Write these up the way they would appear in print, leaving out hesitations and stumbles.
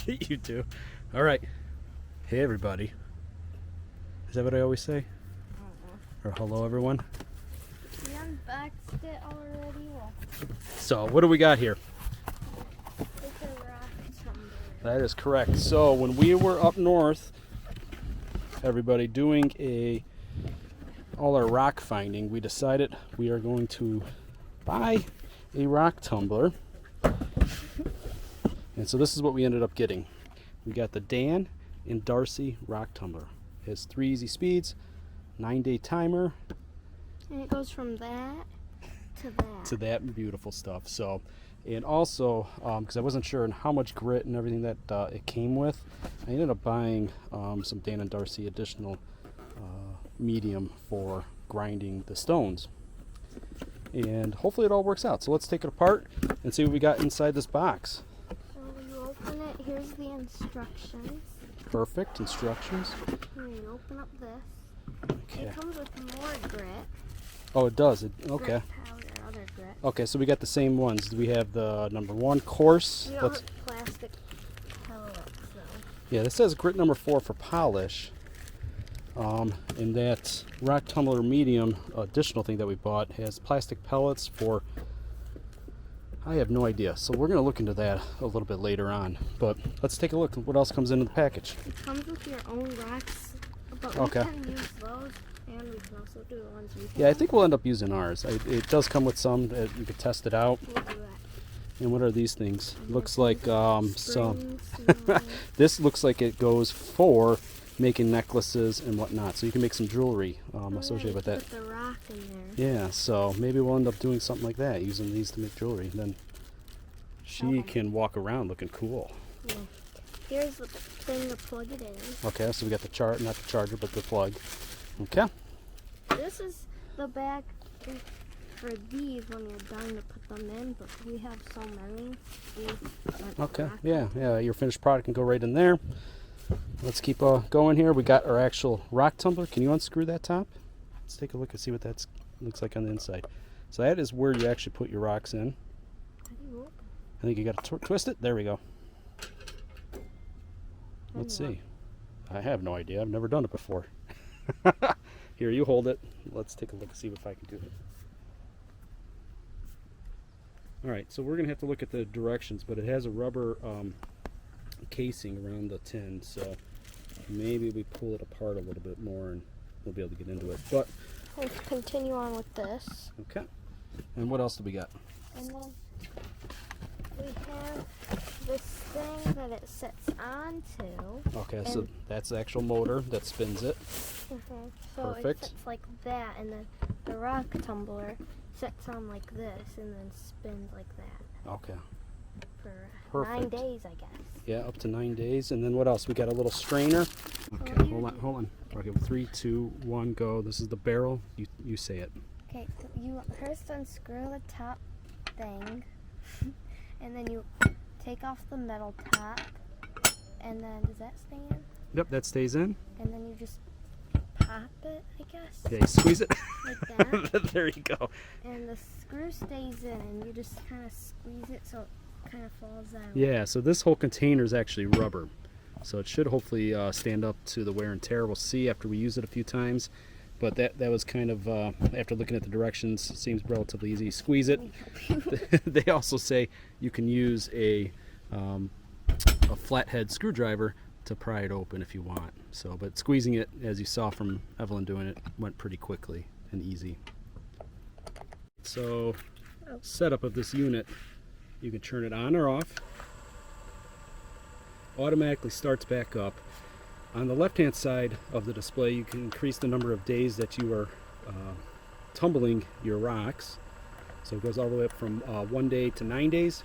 You too. All right. Hey, everybody. Is that what I always say? Or hello, everyone? We unboxed it already. So, what do we got here? It's a rock tumbler. That is correct. So, when we were up north, everybody, doing all our rock finding, we decided we are going to buy a rock tumbler. And so this is what we ended up getting. We got the Dan and Darci Rock Tumbler. It has 3 easy speeds, 9-day timer. And it goes from that to that. To that beautiful stuff. So, and also, because I wasn't sure on how much grit and everything that it came with, I ended up buying some Dan and Darci additional medium for grinding the stones. And hopefully it all works out. So let's take it apart and see what we got inside this box. So you open it, here's the instructions. Perfect instructions. And you open up this. Okay. It comes with more grit. Oh, it does. Okay. Grit powder, other grit. Okay, so we got the same ones. We have the number 1 coarse. We don't have plastic pellets though. Yeah, this says grit number 4 for polish. And that rock tumbler medium additional thing that we bought has plastic pellets for, I have no idea. So we're going to look into that a little bit later on. But let's take a look at what else comes into the package. It comes with your own rocks, but Okay. we can use those, and we can also do the ones we have. Yeah, I think we'll end up using ours. It does come with some that you could test it out. We'll do that. And what are these things? Looks like some. Springs, This looks like it goes for making necklaces and whatnot, so you can make some jewelry associated with that. With the rock in there. Yeah, so maybe we'll end up doing something like that, using these to make jewelry. Then she can walk around looking cool. Yeah. Here's the thing to plug it in. Okay, so we got the not the charger, but the plug. Okay. This is the bag for these when you're done to put them in, but we have so many. Okay. Yeah. Your finished product can go right in there. Let's keep going here. We got our actual rock tumbler. Can you unscrew that top? Let's take a look and see what that looks like on the inside. So that is where you actually put your rocks in. How do you open? I think you got to twist it. There we go. Let's see. I have no idea. I've never done it before. Here, you hold it. Let's take a look and see if I can do it. All right, so we're going to have to look at the directions, but it has a rubber casing around the tin, so maybe we pull it apart a little bit more and we'll be able to get into it. But let's continue on with this. okay. And what else do we got? And then we have this thing that it sits onto. Okay, so that's the actual motor that spins it. So Perfect. it sits like that, and then the rock tumbler sits on like this and then spins like that. Okay. For Perfect. 9 days, I guess. Yeah, up to 9 days. And then what else? We got a little strainer. Okay, hold on. Okay, 3, 2, 1, go. This is the barrel. You say it. Okay, so you first unscrew the top thing, and then you take off the metal top, and then does that stay in? Yep, that stays in. And then you just pop it, I guess. Okay, squeeze it. Like that. There you go. And the screw stays in, and you just kind of squeeze it so it kind of falls out. Yeah, so this whole container is actually rubber. So it should hopefully stand up to the wear and tear. We'll see after we use it a few times. But that was kind of, after looking at the directions, seems relatively easy. Squeeze it. They also say you can use a flathead screwdriver to pry it open if you want. So, but squeezing it, as you saw from Evelyn doing it, went pretty quickly and easy. So, setup of this unit, you can turn it on or off. Automatically starts back up. On the left hand side of the display, you can increase the number of days that you are tumbling your rocks. So it goes all the way up from 1 day to 9 days,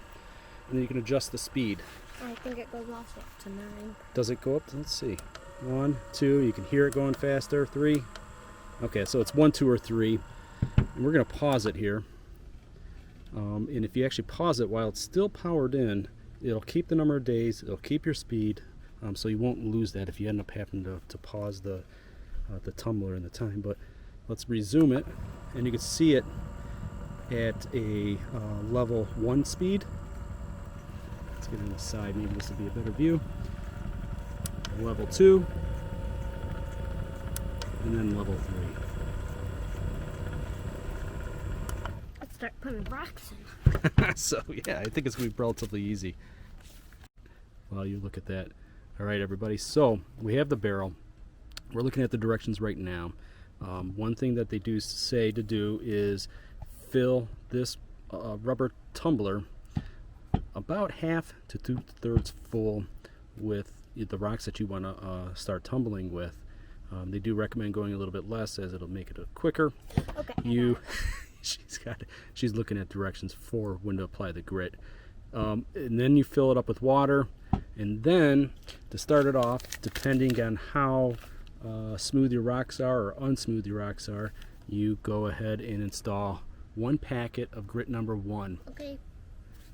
and then you can adjust the speed. I think it goes also up to 9. Does it go up? Let's see. 1, 2, you can hear it going faster. 3. Okay, so it's 1, 2, or 3. And we're going to pause it here. And if you actually pause it while it's still powered in, it'll keep the number of days, it'll keep your speed, so you won't lose that if you end up having to pause the tumbler in the time. But let's resume it, and you can see it at a level 1 speed. Let's get on the side. Maybe this will be a better view. Level 2. And then level 3. Let's start putting rocks in. So yeah, I think it's going to be relatively easy. Well, you look at that. All right, everybody. So we have the barrel. We're looking at the directions right now. One thing that they do say to do is fill this rubber tumbler about half to 2/3 full with the rocks that you want to start tumbling with. They do recommend going a little bit less, as it'll make it quicker. Okay. She's looking at directions for when to apply the grit. And then you fill it up with water, and then to start it off, depending on how smooth your rocks are or unsmooth your rocks are, you go ahead and install 1 packet of grit number 1. Okay.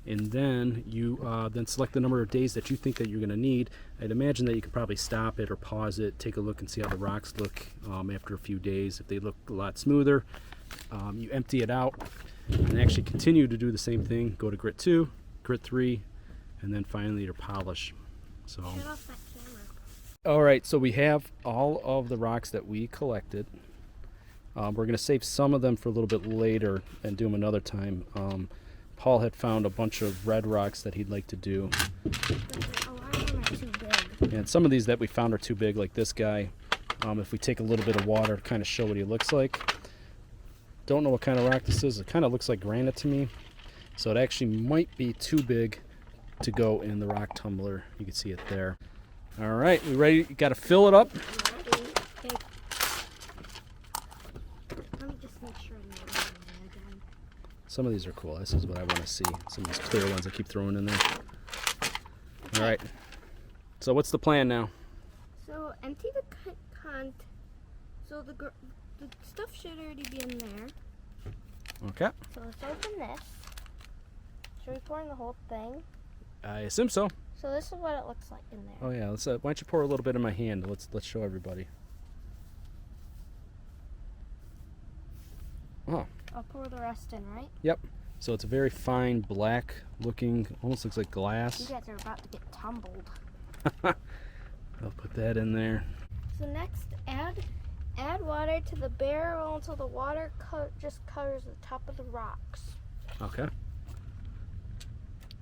And then you then select the number of days that you think that you're going to need. I'd imagine that you could probably stop it or pause it, take a look and see how the rocks look after a few days. If they look a lot smoother, you empty it out and actually continue to do the same thing. Go to grit 2, grit 3, and then finally your polish. So, Shut off that camera. all right, so we have all of the rocks that we collected. We're going to save some of them for a little bit later and do them another time. Paul had found a bunch of red rocks that he'd like to do. But a lot of them are too big. And some of these that we found are too big, like this guy. If we take a little bit of water to kind of show what he looks like. Don't know what kind of rock this is. It kind of looks like granite to me. So it actually might be too big to go in the rock tumbler. You can see it there. All right, we ready? You got to fill it up. Okay. Let me just make sure I'm not again. Some of these are cool. This is what I want to see. Some of these clear ones I keep throwing in there. All right. So what's the plan now? So empty the so the stuff should already be in there. Okay. So let's open this. Should we pour in the whole thing? I assume so. So this is what it looks like in there. Oh yeah. Let's. Why don't you pour a little bit in my hand? Let's show everybody. Oh. I'll pour the rest in, right? Yep. So it's a very fine black looking, almost looks like You glass. guys are about to get tumbled. I'll put that in there. So next, add water to the barrel until the water just covers the top of the rocks. Okay. I'm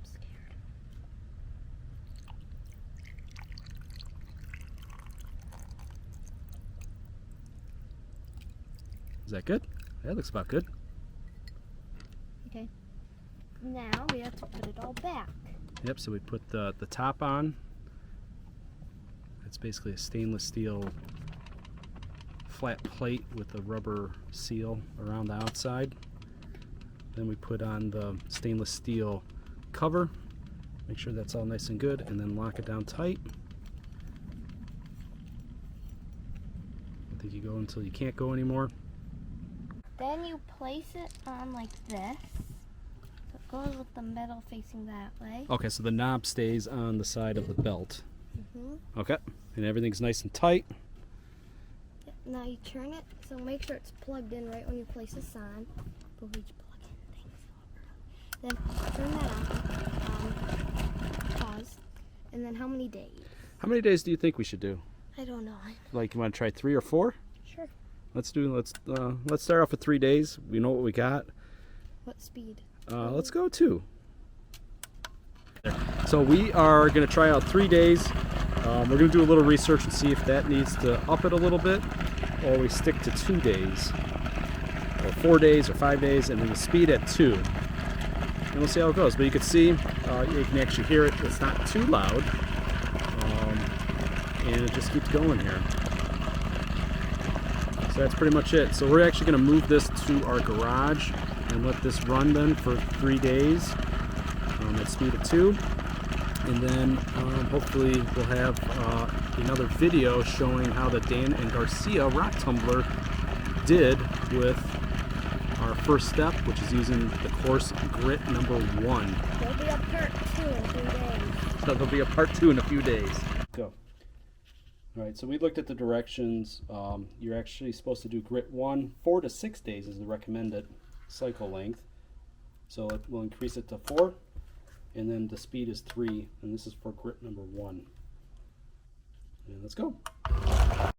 scared. Is that good? That looks about good. Okay. Now we have to put it all back. Yep, so we put the top on. It's basically a stainless steel flat plate with a rubber seal around the outside. Then we put on the stainless steel cover. Make sure that's all nice and good, and then lock it down tight. I think you go until you can't go anymore. Then you place it on like this. So it goes with the metal facing that way. Okay, so the knob stays on the side of the belt. Mm-hmm. Okay, and everything's nice and tight. Now you turn it, so make sure it's plugged in right when you place this on. But we just plug in things. Then turn that on. Pause. And then how many days? How many days do you think we should do? I don't know. Like, you want to try 3 or 4? Sure. Let's start off with 3 days. We know what we got. What speed? Let's go 2. So we are going to try out 3 days. We're going to do a little research and see if that needs to up it a little bit, or we stick to 2 days, or 4 days, or 5 days, and then the speed at 2. And we'll see how it goes. But you can see, you can actually hear it. It's not too loud, and it just keeps going here. So that's pretty much it. So we're actually going to move this to our garage and let this run then for 3 days at speed of 2. And then hopefully we'll have another video showing how the Dan and Darci Rock Tumbler did with our first step, which is using the coarse grit number 1. There'll be a part 2 in 3 days. So there'll be a part 2 in a few days. Go. All right, so we looked at the directions. You're actually supposed to do grit 1. 4 to 6 days is the recommended cycle length. So we'll increase it to 4. and then the speed is 3, and this is for grip number 1. And let's go.